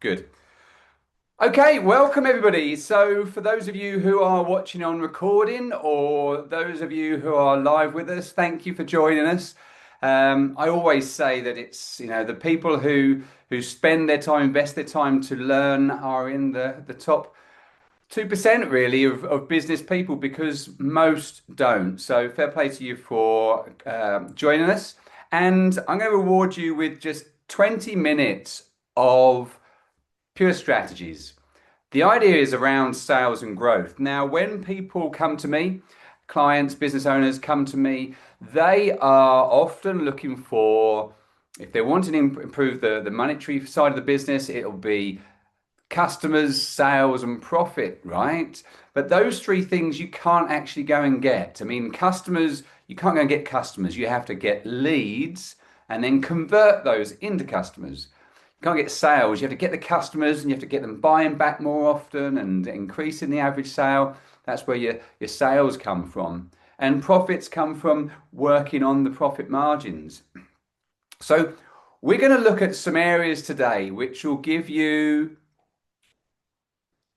Good. Okay, welcome everybody. So, for those of you who are watching on recording or those of you who are live with us, thank you for joining us. I always say that it's, the people who spend their time, invest their time to learn are in the top 2% really of business people because most don't. So, fair play to you for joining us. And I'm going to reward you with just 20 minutes of pure strategies. The idea is around sales and growth. Now, when people come to me, clients, business owners come to me, they are often looking for, if they want to improve the monetary side of the business, it'll be customers, sales, and profit, right? But those three things you can't actually go and get. I mean, customers, you can't go and get customers. You have to get leads and then convert those into customers. You can't get sales. You have to get the customers and you have to get them buying back more often and increasing the average sale. That's where your sales come from. And profits come from working on the profit margins. So we're going to look at some areas today which will give you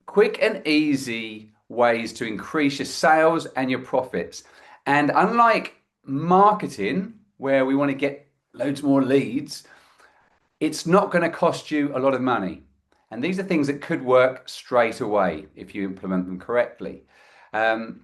quick and easy ways to increase your sales and your profits. And unlike marketing, where we want to get loads more leads, it's not going to cost you a lot of money. And these are things that could work straight away if you implement them correctly. Um,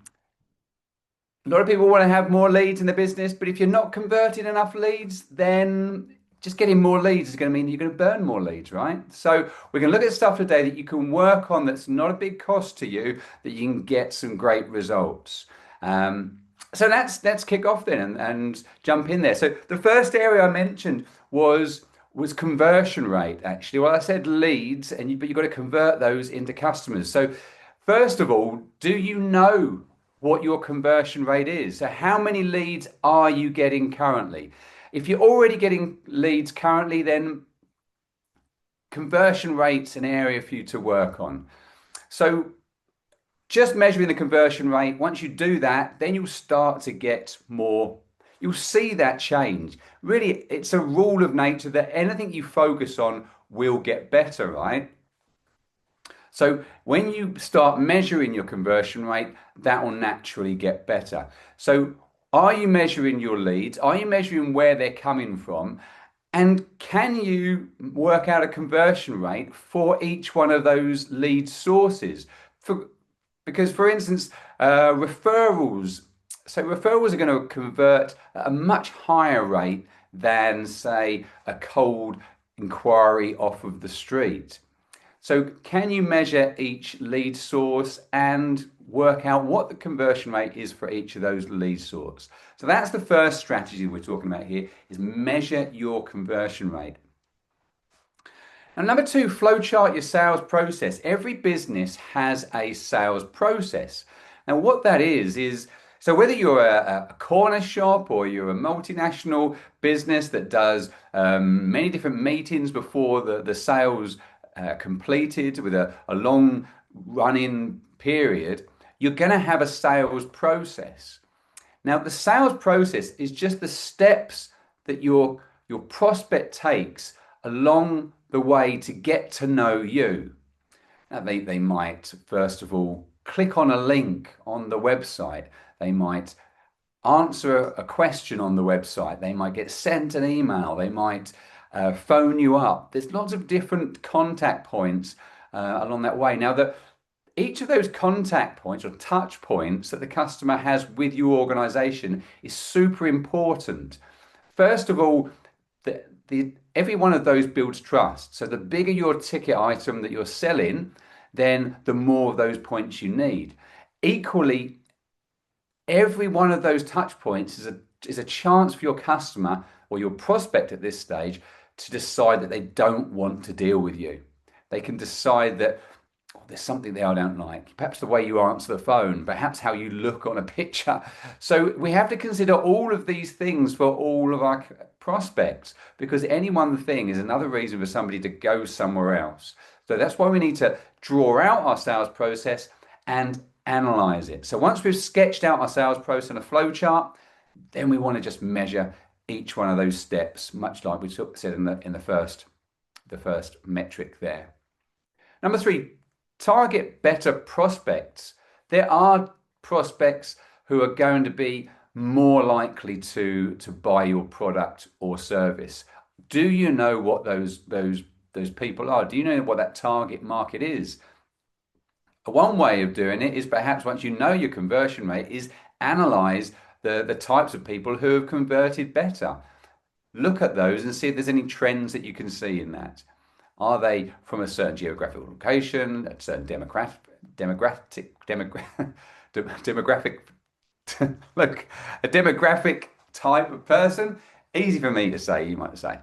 a lot of people want to have more leads in the business, but if you're not converting enough leads, then just getting more leads is going to mean you're going to burn more leads, right? So we're going to look at stuff today that you can work on that's not a big cost to you, that you can get some great results. So let's kick off then and jump in there. So the first area I mentioned was conversion rate, actually. Well, I said leads, but you've got to convert those into customers. So first of all, do you know what your conversion rate is? So how many leads are you getting currently? If you're already getting leads currently, then conversion rate's an area for you to work on. So just measuring the conversion rate, once you do that, then you'll start to get more. You'll see that change. Really, it's a rule of nature that anything you focus on will get better, right? So when you start measuring your conversion rate, that will naturally get better. So are you measuring your leads? Are you measuring where they're coming from? And can you work out a conversion rate for each one of those lead sources? Because, for instance, referrals. So referrals are going to convert at a much higher rate than, say, a cold inquiry off of the street. So can you measure each lead source and work out what the conversion rate is for each of those lead sources? So that's the first strategy we're talking about here, is measure your conversion rate. And number two, flowchart your sales process. Every business has a sales process. Now, what that is so whether you're a corner shop or you're a multinational business that does many different meetings before the sales completed with a long running period, you're going to have a sales process. Now, the sales process is just the steps that your prospect takes along the way to get to know you. Now, they might, first of all, click on a link on the website. They might answer a question on the website. They might get sent an email. They might phone you up. There's lots of different contact points along that way. Now, each of those contact points or touch points that the customer has with your organization is super important. First of all, every one of those builds trust. So the bigger your ticket item that you're selling, then the more of those points you need. Equally, every one of those touch points is a chance for your customer or your prospect at this stage to decide that they don't want to deal with you. They can decide that there's something there I don't like. Perhaps the way you answer the phone, perhaps how you look on a picture. So we have to consider all of these things for all of our prospects, because any one thing is another reason for somebody to go somewhere else. So that's why we need to draw out our sales process and analyze it. So once we've sketched out our sales process in a flow chart, then we want to just measure each one of those steps, much like we said in the first metric there. Number three, target better prospects. There are prospects who are going to be more likely to buy your product or service. Do you know what those people are? Do you know what that target market is? One way of doing it is perhaps once you know your conversion rate is analyze the types of people who have converted better. Look at those and see if there's any trends that you can see in that. Are they from a certain geographical location, a certain demographic, look, a demographic type of person? Easy for me to say, you might say.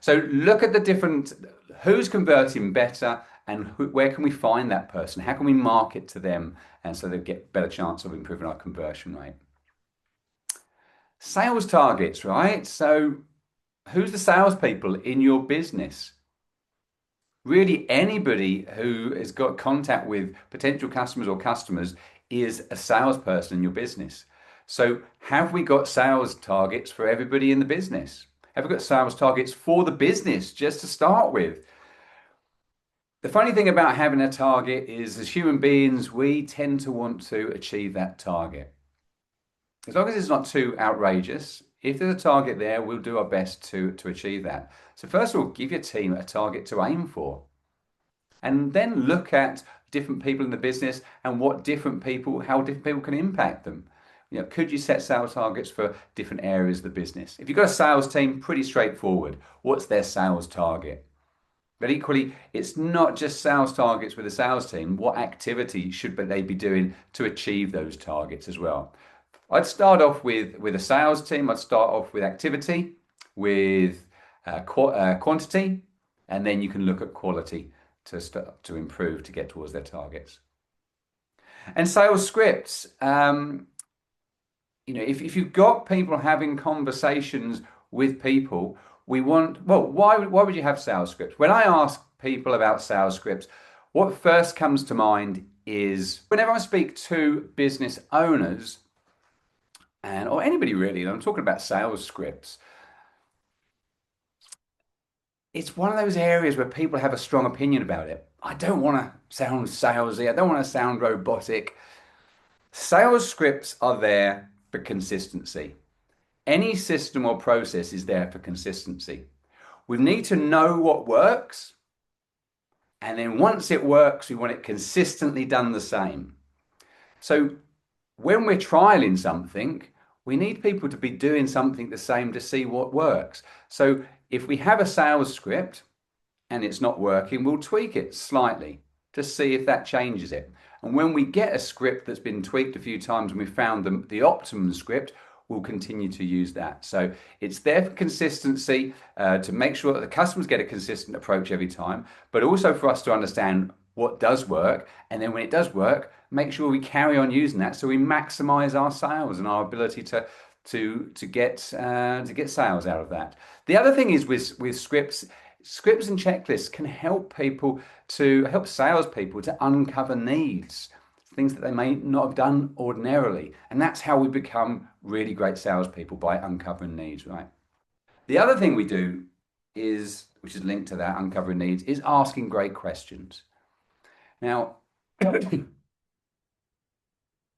So look at the different, who's converting better and where can we find that person? How can we market to them and so they get better chance of improving our conversion rate? Sales targets, right? So who's the salespeople in your business? Really, anybody who has got contact with potential customers or customers is a salesperson in your business. So, have we got sales targets for everybody in the business? Have we got sales targets for the business just to start with? The funny thing about having a target is, as human beings, we tend to want to achieve that target. As long as it's not too outrageous, if there's a target there, we'll do our best to achieve that. So first of all, give your team a target to aim for. And then look at different people in the business and what different people, how different people can impact them. You know, could you set sales targets for different areas of the business? If you've got a sales team, pretty straightforward. What's their sales target? But equally, it's not just sales targets with a sales team. What activity should they be doing to achieve those targets as well? I'd start off with a sales team. I'd start off with activity, with quantity, and then you can look at quality to start to improve to get towards their targets. And sales scripts. If you've got people having conversations with people, why would you have sales scripts? When I ask people about sales scripts, what first comes to mind is whenever I speak to business owners or anybody really, and I'm talking about sales scripts, it's one of those areas where people have a strong opinion about it. I don't want to sound salesy. I don't want to sound robotic. Sales scripts are there for consistency. Any system or process is there for consistency. We need to know what works. And then once it works, we want it consistently done the same. So when we're trialing something, we need people to be doing something the same to see what works. So if we have a sales script and it's not working, we'll tweak it slightly to see if that changes it. And when we get a script that's been tweaked a few times and we found the optimum script, we'll continue to use that. So it's there for consistency, to make sure that the customers get a consistent approach every time, but also for us to understand what does work. And then when it does work, make sure we carry on using that so we maximize our sales and our ability to get sales out of that. The other thing is with scripts and checklists can help salespeople to uncover needs, things that they may not have done ordinarily. And that's how we become really great salespeople, by uncovering needs, right? The other thing we do which is linked to that, uncovering needs, is asking great questions. Now,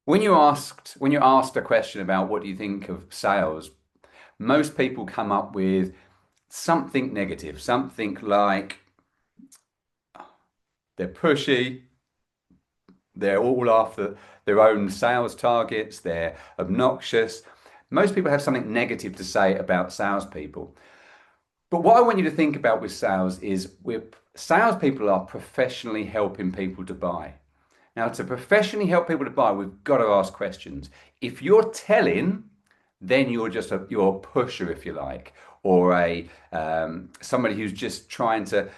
when you're asked a question about what do you think of sales, most people come up with something negative, something like they're pushy, they're all after their own sales targets, they're obnoxious. Most people have something negative to say about salespeople. But what I want you to think about with sales is salespeople are professionally helping people to buy. Now, to professionally help people to buy, we've got to ask questions. If you're telling, then you're a pusher, if you like, or somebody who's just trying to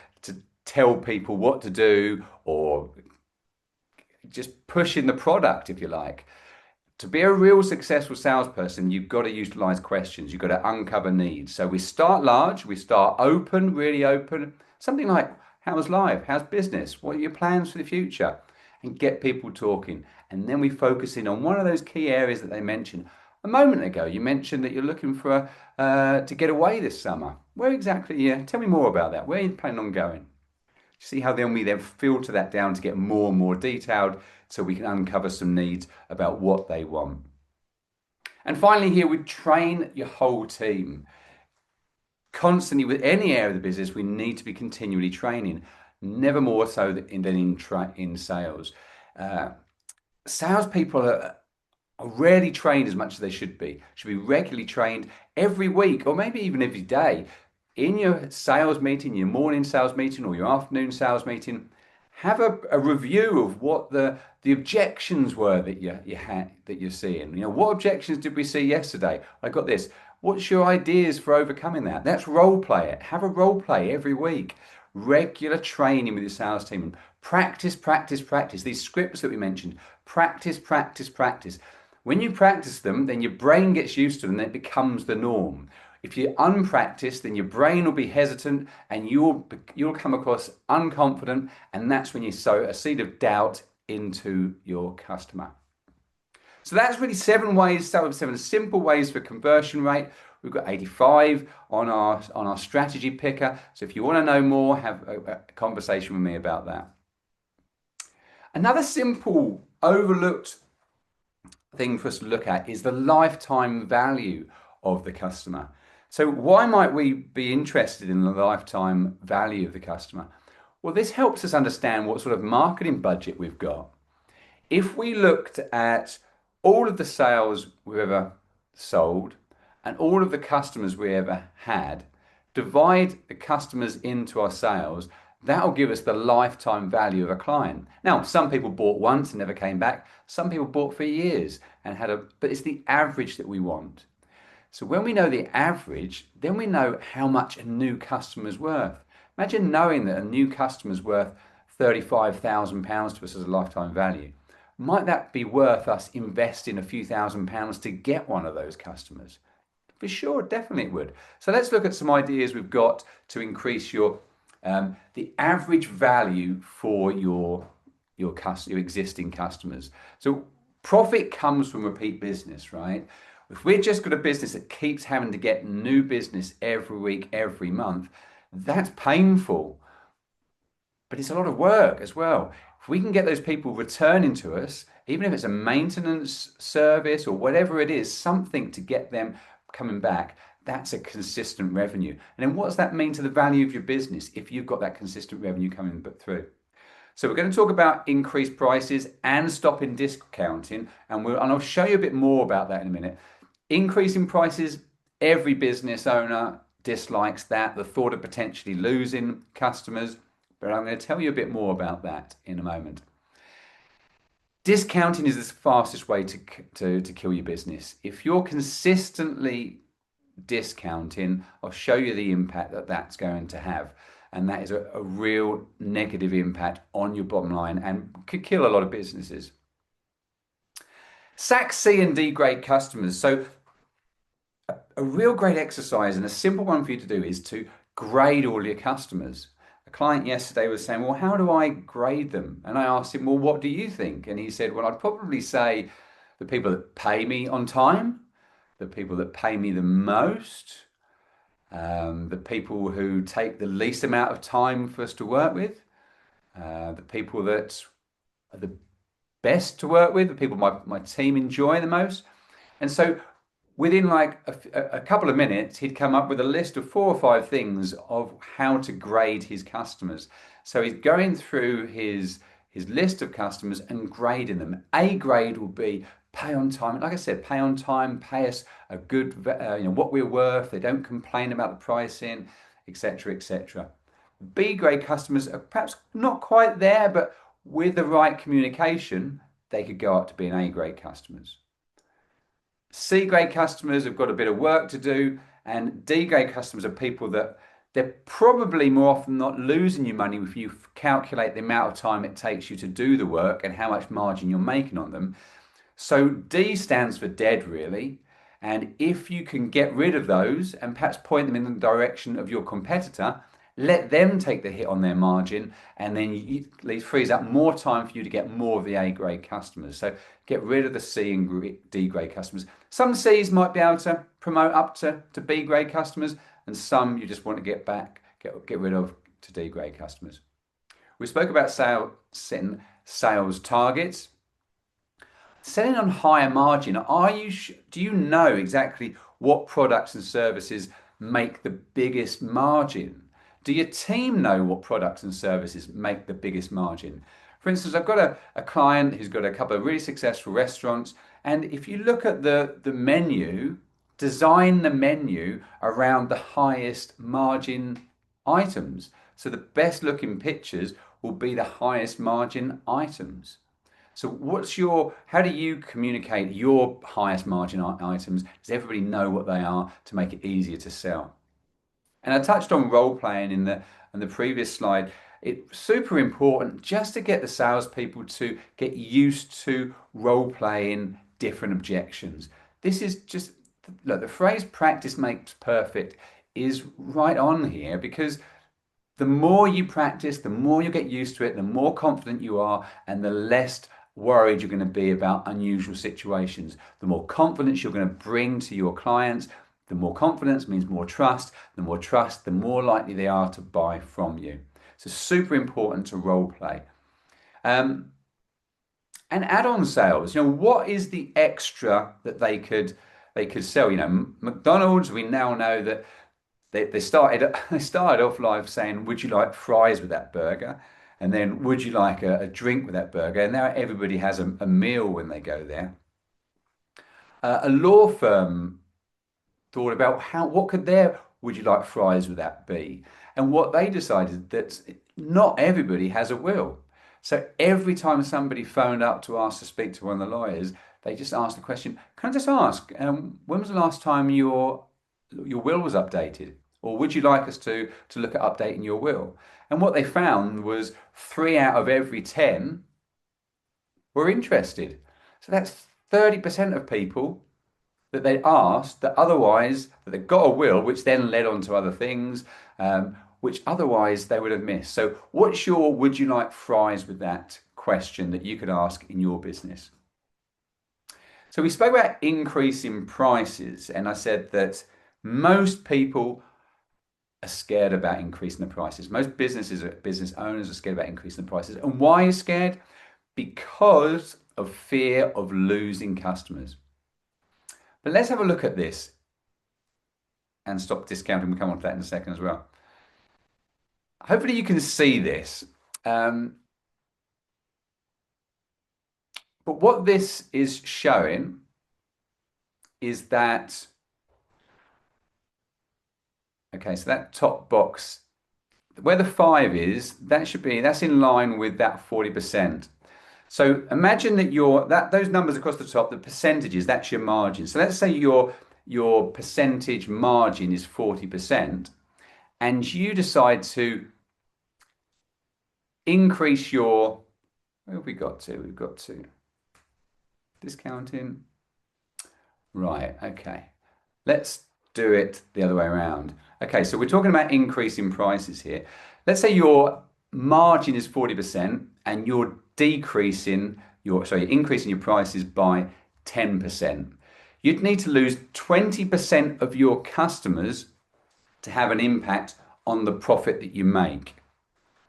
tell people what to do, or just pushing the product, if you like. To be a real successful salesperson, you've got to utilize questions. You've got to uncover needs. So we start large, we start open, really open. Something like, how's life? How's business? What are your plans for the future? And get people talking. And then we focus in on one of those key areas that they mentioned. A moment ago, you mentioned that you're looking for to get away this summer. Where exactly? Yeah, tell me more about that. Where are you planning on going? See how then we then filter that down to get more and more detailed so we can uncover some needs about what they want. And finally, here we train your whole team. Constantly, with any area of the business, we need to be continually training, never more so than in sales. Uh, Salespeople are rarely trained as much as they should be. Should be regularly trained every week or maybe even every day in your sales meeting, your morning sales meeting or your afternoon sales meeting. Have a review of what the objections were that you had that you're seeing. What objections did we see yesterday? I got this. What's your ideas for overcoming that? Let's role play it. Have a role play every week. Regular training with your sales team. And practice, practice, practice. These scripts that we mentioned. Practice, practice, practice. When you practice them, then your brain gets used to them and it becomes the norm. If you're unpracticed, then your brain will be hesitant and you'll come across unconfident, and that's when you sow a seed of doubt into your customer. So that's really 7 simple ways for conversion rate. We've got 85 on our strategy picker. So if you want to know more, have a conversation with me about that. Another simple overlooked thing for us to look at is the lifetime value of the customer. So why might we be interested in the lifetime value of the customer? Well, this helps us understand what sort of marketing budget we've got. If we looked at all of the sales we've ever sold and all of the customers we ever had, divide the customers into our sales, that'll give us the lifetime value of a client. Now, some people bought once and never came back. Some people bought for years and but it's the average that we want. So when we know the average, then we know how much a new customer is worth. Imagine knowing that a new customer is worth £35,000 to us as a lifetime value. Might that be worth us investing a few £1,000s to get one of those customers? For sure, definitely it would. So let's look at some ideas we've got to increase the average value for your existing customers. So profit comes from repeat business, right? If we're just got a business that keeps having to get new business every week, every month, that's painful. But it's a lot of work as well. If we can get those people returning to us, even if it's a maintenance service or whatever it is, something to get them coming back, that's a consistent revenue. And then what does that mean to the value of your business if you've got that consistent revenue coming through? So we're going to talk about increased prices and stopping discounting, and I'll show you a bit more about that in a minute. Increasing prices, every business owner dislikes that, the thought of potentially losing customers, but I'm going to tell you a bit more about that in a moment. Discounting is the fastest way to kill your business. If you're consistently discounting, I'll show you the impact that that's going to have. And that is a real negative impact on your bottom line and could kill a lot of businesses. Sack C and D grade customers. So a real great exercise and a simple one for you to do is to grade all your customers. A client yesterday was saying, well, how do I grade them? And I asked him, well, what do you think? And he said, well, I'd probably say the people that pay me on time, the people that pay me the most, the people who take the least amount of time for us to work with, the people that are the best to work with, the people my team enjoy the most. And so within like a couple of minutes, he'd come up with a list of 4 or 5 things of how to grade his customers. So he's going through his list of customers and grading them. A grade will be pay on time. Like I said, pay on time, pay us a good, what we're worth. They don't complain about the pricing, etc., etc. B grade customers are perhaps not quite there, but with the right communication, they could go up to being A grade customers. C grade customers have got a bit of work to do, and D grade customers are people that they're probably more often not losing you money if you calculate the amount of time it takes you to do the work and how much margin you're making on them. So D stands for dead, really. And if you can get rid of those and perhaps point them in the direction of your competitor, let them take the hit on their margin, and then it frees up more time for you to get more of the A grade customers. So get rid of the C and D grade customers. Some Cs might be able to promote up to B grade customers, and some you just want to get rid of to D grade customers. We spoke about setting sales targets. Selling on higher margin, do you know exactly what products and services make the biggest margin? Do your team know what products and services make the biggest margin? For instance, I've got a client who's got a couple of really successful restaurants, and if you look at the menu, design the menu around the highest margin items. So the best looking pictures will be the highest margin items. So how do you communicate your highest margin items? Does everybody know what they are to make it easier to sell? And I touched on role playing in the previous slide. It's super important just to get the salespeople to get used to role playing different objections. This is just, look, the phrase practice makes perfect is right on here, because the more you practice, the more you get used to it, the more confident you are, and the less worried you're going to be about unusual situations. The more confidence you're going to bring to your clients, the more confidence means more trust. The more trust, the more likely they are to buy from you. So super important to role play. And add-on sales. What is the extra that they could sell? McDonald's. We now know that they started they started off live saying, "Would you like fries with that burger?" And then, "Would you like a drink with that burger?" And now everybody has a meal when they go there. A law firm thought about what could their "Would you like fries with that" be? And what they decided that not everybody has a will. So every time somebody phoned up to ask to speak to one of the lawyers, they just asked the question, "Can I just ask, when was the last time your will was updated? Or would you like us to look at updating your will?" And what they found was 3 out of every 10 were interested. So that's 30% of people that they asked that they got a will, which then led on to other things, which otherwise they would have missed. So what's your "would you like fries with that" question that you could ask in your business? So we spoke about increasing prices, and I said that most people are scared about increasing the prices. Most business owners are scared about increasing the prices. And why are you scared? Because of fear of losing customers. But let's have a look at this and stop discounting. We'll come on to that in a second as well. Hopefully you can see this. But what this is showing is that, okay, so that top box, where the 5 is, that's in line with that 40%. So imagine that those numbers across the top, the percentages, that's your margin. So let's say your percentage margin is 40%, and you decide to increase where have we got to? We've got to discounting. Right, okay. Let's do it the other way around. Okay, so we're talking about increasing prices here. Let's say your margin is 40% and you're increasing your prices by 10%. You'd need to lose 20% of your customers to have an impact on the profit that you make.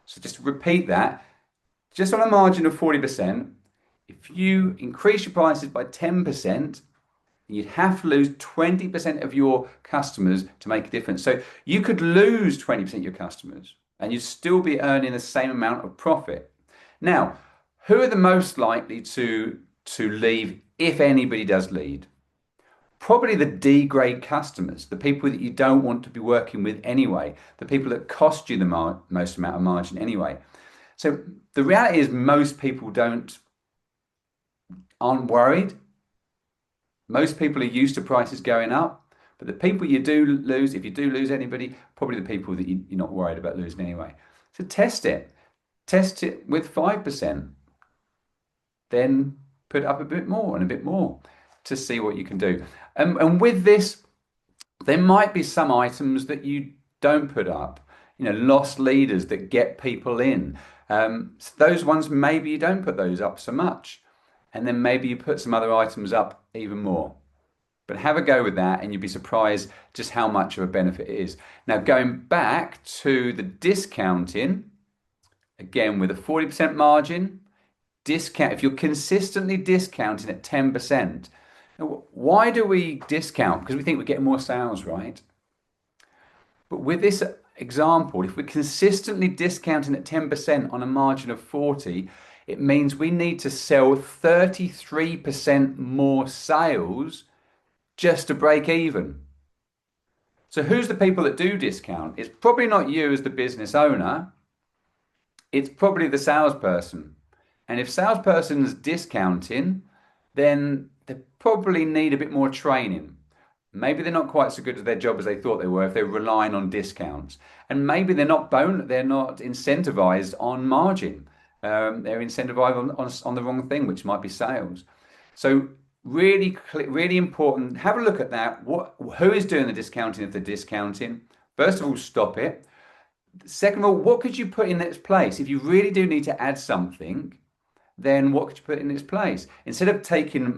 So just to repeat that, just on a margin of 40%, if you increase your prices by 10%, you'd have to lose 20% of your customers to make a difference. So you could lose 20% of your customers and you'd still be earning the same amount of profit. Now, who are the most likely to leave, if anybody does leave? Probably the D grade customers, the people that you don't want to be working with anyway, the people that cost you the most amount of margin anyway. So the reality is most people aren't worried. Most people are used to prices going up, but the people you do lose, if you do lose anybody, probably the people that you're not worried about losing anyway. So test it. Test it with 5%. Then put up a bit more and a bit more to see what you can do. And with this, there might be some items that you don't put up. Lost leaders that get people in. Those ones, maybe you don't put those up so much. And then maybe you put some other items up even more. But have a go with that and you'll be surprised just how much of a benefit it is. Now, going back to the discounting, again with a 40% margin, discount, if you're consistently discounting at 10%. Now, why do we discount? Because we think we're getting more sales, right? But with this example, if we're consistently discounting at 10% on a margin of 40, it means we need to sell 33% more sales just to break even. So who's the people that do discount? It's probably not you as the business owner. It's probably the salesperson. And if salesperson's discounting, then they probably need a bit more training. Maybe they're not quite so good at their job as they thought they were if they're relying on discounts. And maybe they're not incentivized on margin. They're incentivized on the wrong thing, which might be sales. So really important. Have a look at that. Who is doing the discounting if they're discounting? First of all, stop it. Second of all, what could you put in its place? If you really do need to add something, then what could you put in its place? Instead of taking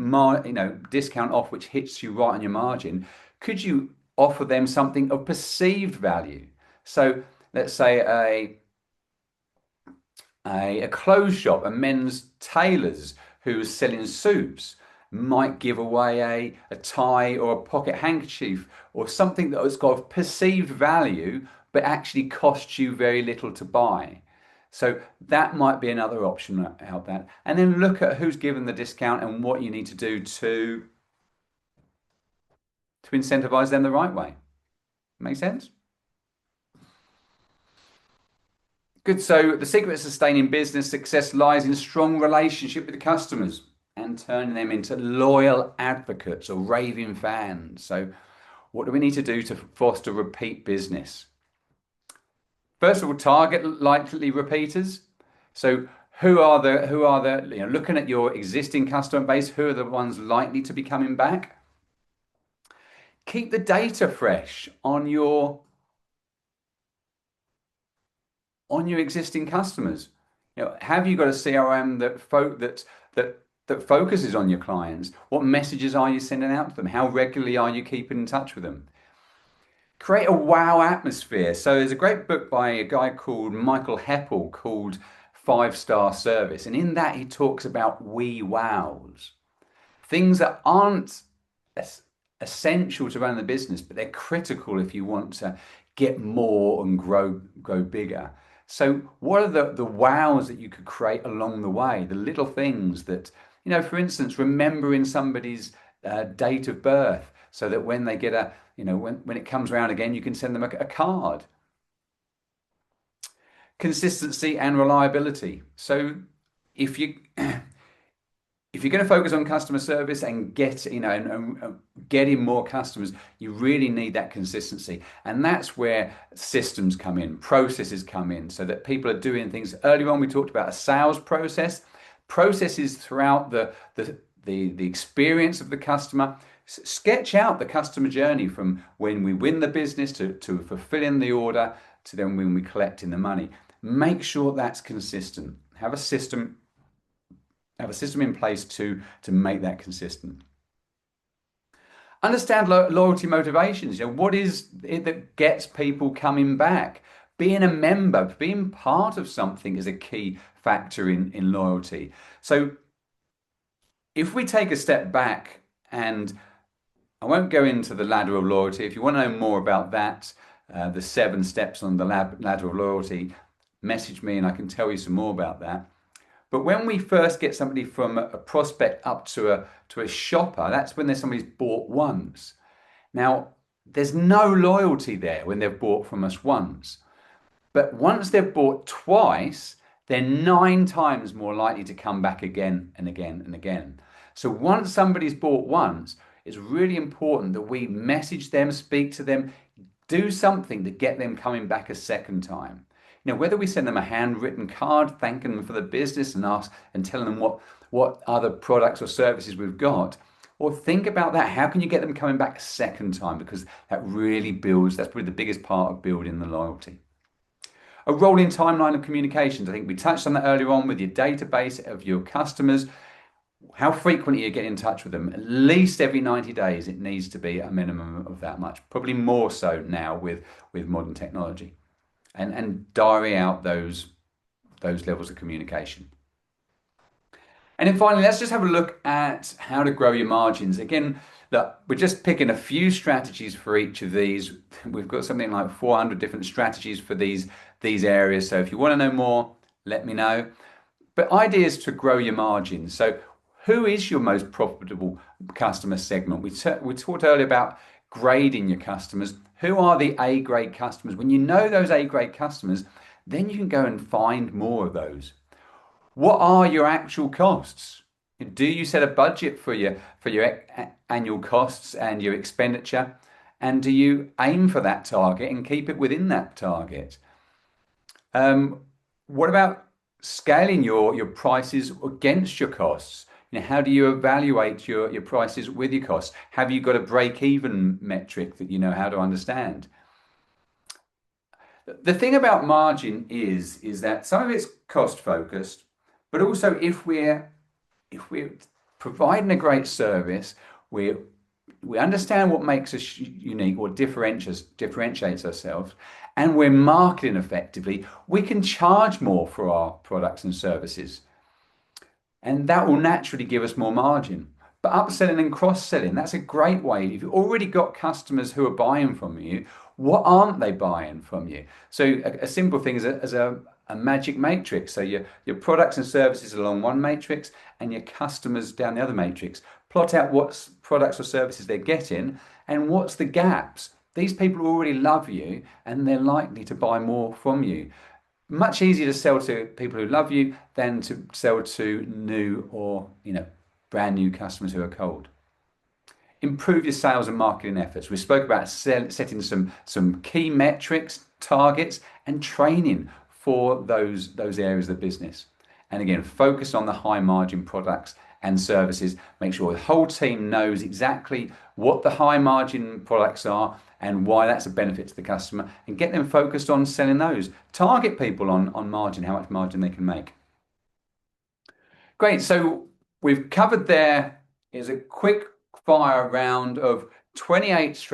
discount off, which hits you right on your margin, could you offer them something of perceived value? So let's say a clothes shop, a men's tailors who's selling suits might give away a tie or a pocket handkerchief or something that has got perceived value but actually costs you very little to buy. So that might be another option out there. And then look at who's given the discount and what you need to do to incentivize them the right way. Make sense? Good. So the secret of sustaining business success lies in strong relationship with the customers and turning them into loyal advocates or raving fans. So what do we need to do to foster repeat business? First of all, target likely repeaters. So who are the looking at your existing customer base, who are the ones likely to be coming back? Keep the data fresh on your existing customers. Have you got a CRM that focuses on your clients? What messages are you sending out to them? How regularly are you keeping in touch with them? Create a wow atmosphere. So there's a great book by a guy called Michael Heppel called Five-Star Service. And in that, he talks about we wows, things that aren't essential to run the business, but they're critical if you want to get more and grow bigger. So what are the wows that you could create along the way? The little things that, for instance, remembering somebody's date of birth so that when they get when it comes around again, you can send them a card. Consistency and reliability. So if you if you're going to focus on customer service and getting more customers, you really need that consistency. And that's where systems come in, processes come in, so that people are doing things. Earlier on, we talked about a sales processes throughout the experience of the customer. Sketch out the customer journey from when we win the business to fulfilling the order to then when we collecting the money. Make sure that's consistent. Have a system in place to make that consistent. Understand loyalty motivations. What is it that gets people coming back? Being a member, being part of something is a key factor in loyalty. So if we take a step back, and I won't go into the ladder of loyalty. If you want to know more about that, the 7 steps on the ladder of loyalty, message me and I can tell you some more about that. But when we first get somebody from a prospect up to a shopper, that's when somebody's bought once. Now, there's no loyalty there when they've bought from us once. But once they've bought twice, they're 9 times more likely to come back again and again and again. So once somebody's bought once, it's really important that we message them, speak to them, do something to get them coming back a second time. Whether we send them a handwritten card thanking them for the business and telling them what other products or services we've got, or think about that. How can you get them coming back a second time? Because that really that's probably the biggest part of building the loyalty. A rolling timeline of communications. I think we touched on that earlier on with your database of your customers. How frequently you get in touch with them? At least every 90 days, it needs to be a minimum of that much. Probably more so now with modern technology. And diary out those those levels of communication. And then finally, let's just have a look at how to grow your margins. Again, look, we're just picking a few strategies for each of these. We've got something like 400 different strategies for these areas. So if you want to know more, let me know. But ideas to grow your margins. So who is your most profitable customer segment? We talked earlier about grading your customers. Who are the A grade customers? When you know those A grade customers, then you can go and find more of those. What are your actual costs? Do you set a budget for your annual costs and your expenditure? And do you aim for that target and keep it within that target? Um, what about scaling your prices against your costs? How do you evaluate your prices with your costs? Have you got a break-even metric that you know how to understand? The thing about margin is that some of it's cost focused, but also if we're providing a great service, we understand what makes us unique or differentiates ourselves, and we're marketing effectively, we can charge more for our products and services, and that will naturally give us more margin. But upselling and cross-selling, that's a great way. If you've already got customers who are buying from you, what aren't they buying from you? So a simple thing is a magic matrix. So your products and services along one matrix and your customers down the other matrix. Plot out what products or services they're getting and what's the gaps. These people already love you and they're likely to buy more from you. Much easier to sell to people who love you than to sell to new or brand new customers who are cold. Improve your sales and marketing efforts. We spoke about setting some key metrics, targets, and training for those areas of the business. And again, focus on the high margin products and services. Make sure the whole team knows exactly what the high margin products are and why that's a benefit to the customer, and get them focused on selling those. Target people on margin, how much margin they can make. Great. So we've covered there is a quick fire round of 28 strategies